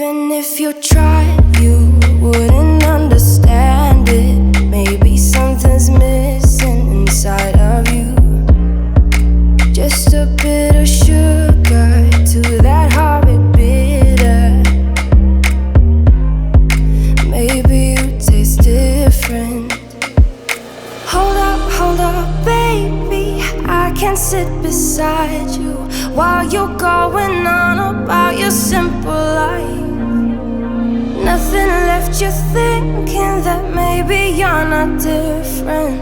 Even if you tried, you wouldn't understand it. Maybe something's missing inside of you. Just a bit of sugar to that horrid bitter. Maybe you taste different. Hold up, baby, I can sit beside you while you're going on about your simple life. Nothing left you thinking that maybe you're not different.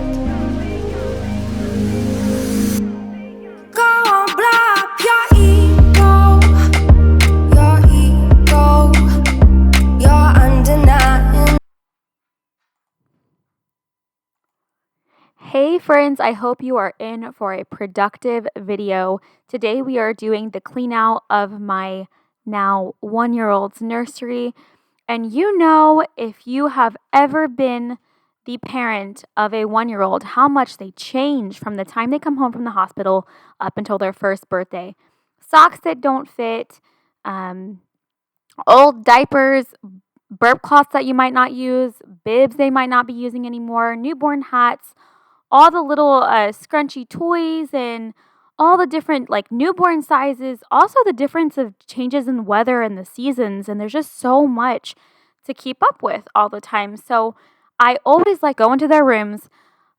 Go on, blow up your ego, you're undeniable. Hey friends, I hope you are in for a productive video. Today we are doing the clean out of my now 1-year-old's nursery. And you know, if you have ever been the parent of a 1-year-old, how much they change from the time they come home from the hospital up until their first birthday. Socks that don't fit, old diapers, burp cloths that you might not use, bibs they might not be using anymore, newborn hats, all the little scrunchy toys and all the different like newborn sizes, also the difference of changes in weather and the seasons. And there's just so much to keep up with all the time. So I always like go into their rooms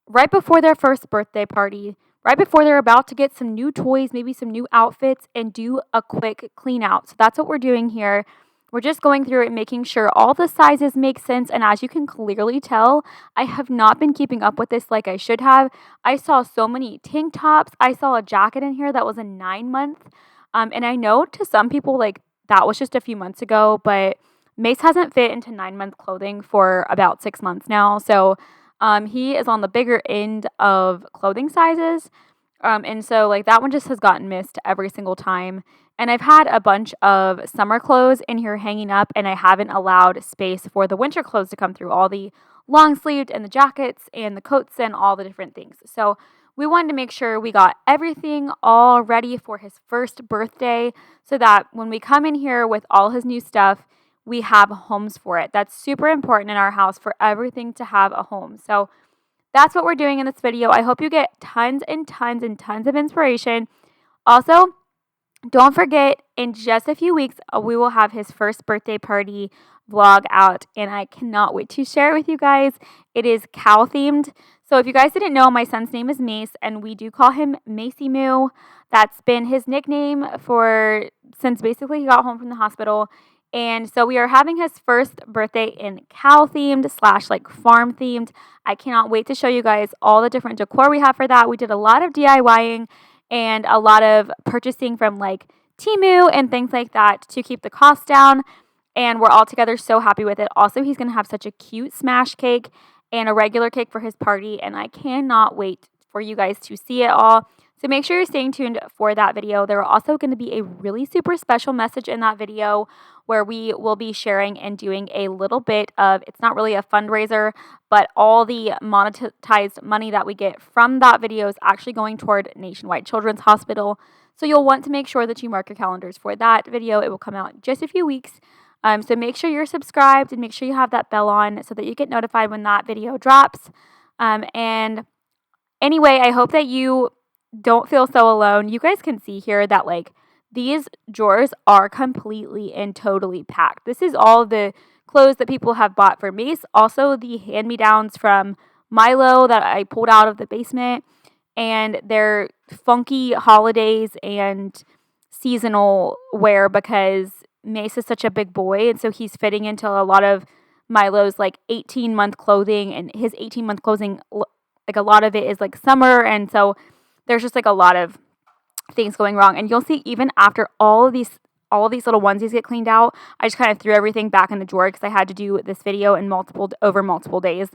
right before their first birthday party, right before they're about to get some new toys, maybe some new outfits, and do a quick clean out. So that's what we're doing here. We're just going through it, making sure all the sizes make sense. And as you can clearly tell, I have not been keeping up with this like I should have. I saw so many tank tops. I saw a jacket in here that was a 9-month. And I know to some people, like, that was just a few months ago, but Mace hasn't fit into 9-month clothing for about 6 months now. So he is on the bigger end of clothing sizes. And so, like, that one just has gotten missed every single time. And I've had a bunch of summer clothes in here hanging up, and I haven't allowed space for the winter clothes to come through, all the long sleeved and the jackets and the coats and all the different things. So we wanted to make sure we got everything all ready for his first birthday so that when we come in here with all his new stuff, we have homes for it. That's super important in our house for everything to have a home. So that's what we're doing in this video. I hope you get tons and tons and tons of inspiration. Also, don't forget, in just a few weeks, we will have his first birthday party vlog out, and I cannot wait to share it with you guys. It is cow themed. So if you guys didn't know, my son's name is Mace, and we do call him Macey Moo. That's been his nickname since basically he got home from the hospital. And so we are having his first birthday in cow themed / like farm themed. I cannot wait to show you guys all the different decor we have for that. We did a lot of DIYing and a lot of purchasing from like Temu and things like that to keep the cost down. And we're all together so happy with it. Also, he's going to have such a cute smash cake and a regular cake for his party. And I cannot wait for you guys to see it all. So make sure you're staying tuned for that video. There are also going to be a really super special message in that video where we will be sharing and doing a little bit of, it's not really a fundraiser, but all the monetized money that we get from that video is actually going toward Nationwide Children's Hospital. So you'll want to make sure that you mark your calendars for that video. It will come out in just a few weeks. So make sure you're subscribed and make sure you have that bell on so that you get notified when that video drops. And anyway, I hope that you don't feel so alone. You guys can see here that like these drawers are completely and totally packed. This is all the clothes that people have bought for Mace. Also the hand-me-downs from Milo that I pulled out of the basement. And they're funky holidays and seasonal wear because Mace is such a big boy. And so he's fitting into a lot of Milo's like 18-month clothing. And his 18-month clothing, like a lot of it is like summer. And so there's just like a lot of things going wrong. And you'll see even after all of these little onesies get cleaned out, I just kind of threw everything back in the drawer because I had to do this video in over multiple days.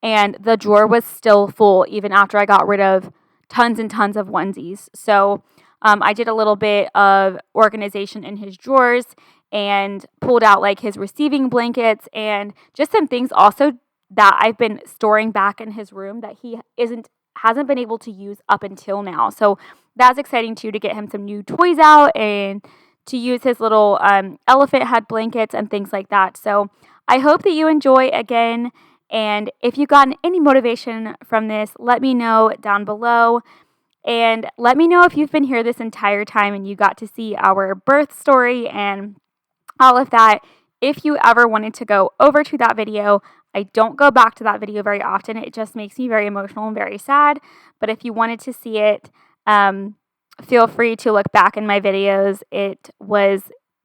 And the drawer was still full even after I got rid of tons and tons of onesies. So I did a little bit of organization in his drawers and pulled out like his receiving blankets and just some things also that I've been storing back in his room that he hasn't been able to use up until now. So that's exciting too, to get him some new toys out and to use his little elephant head blankets and things like that. So I hope that you enjoy again. And if you've gotten any motivation from this, let me know down below. And let me know if you've been here this entire time and you got to see our birth story and all of that. If you ever wanted to go over to that video, I don't go back to that video very often. It just makes me very emotional and very sad. But if you wanted to see it, feel free to look back in my videos. It was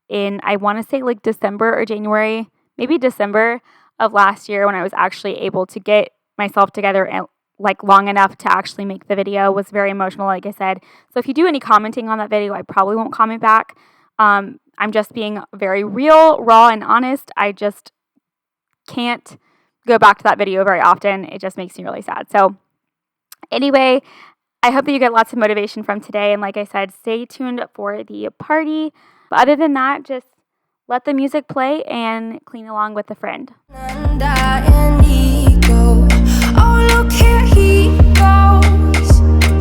in, I want to say like December or January, maybe December of last year, when I was actually able to get myself together and like long enough to actually make the video. It was very emotional, like I said. So if you do any commenting on that video, I probably won't comment back. I'm just being very real, raw, and honest. I just can't go back to that video very often. It just makes me really sad. So anyway, I hope that you get lots of motivation from today. And like I said, stay tuned for the party. But other than that, just let the music play and clean along with a friend. Oh, look, here he goes,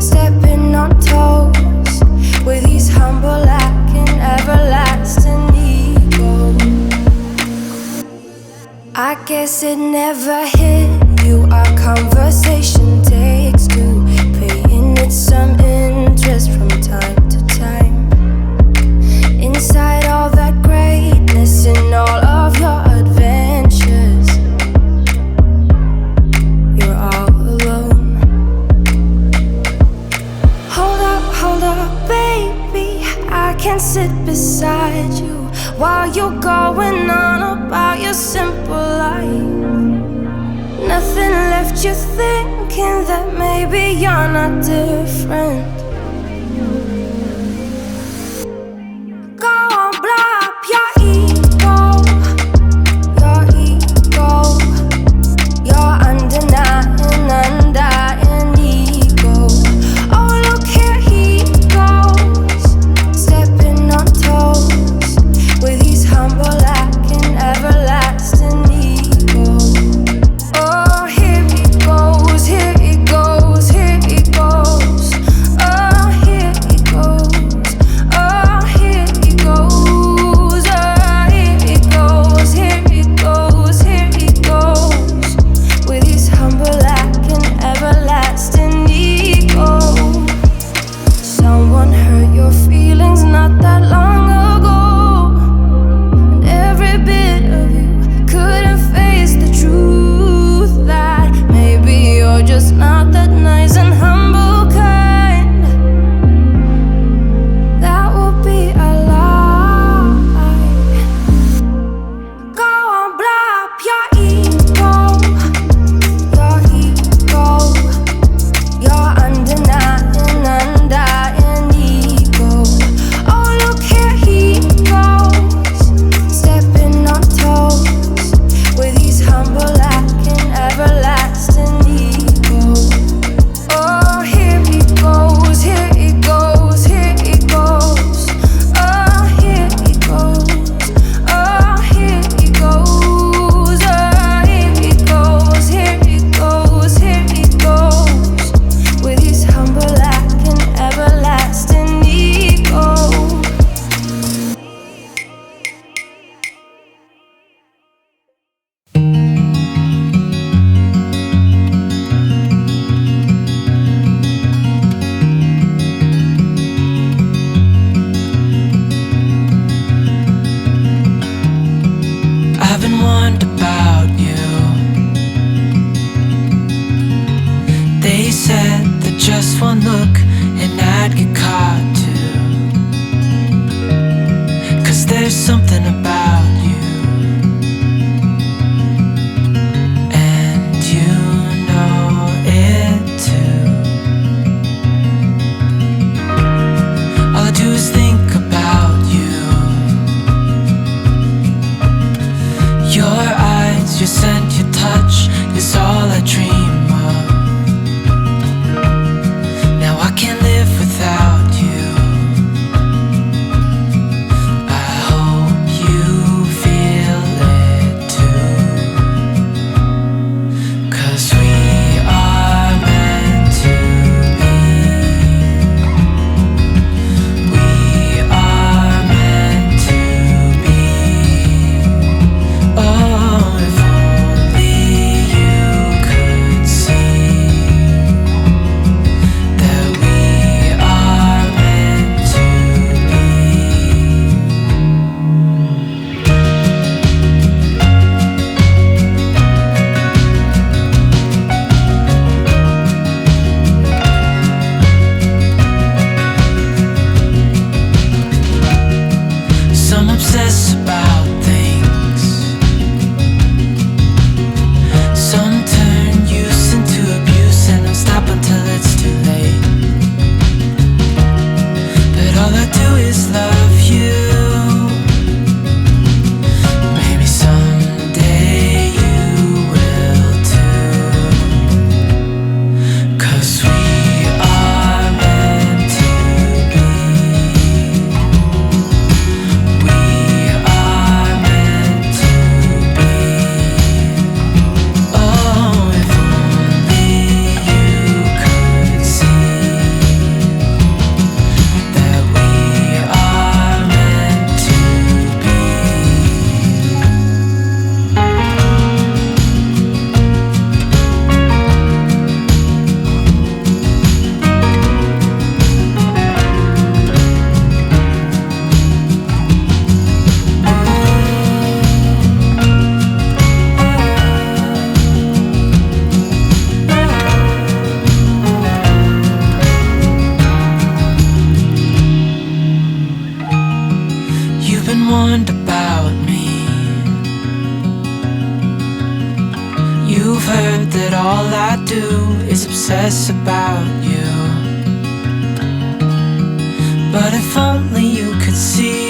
stepping on toes with his humble lack and everlasting ego. I guess it never hit you. Our conversation takes two, paying it some interest from time to time. Inside all that greatness and all of your adventures, you're all alone. Hold up, baby, I can sit beside you while you're going on about your simple life. Nothing left you thinking that maybe you're not different. scared that all I do is obsess about you. But if only you could see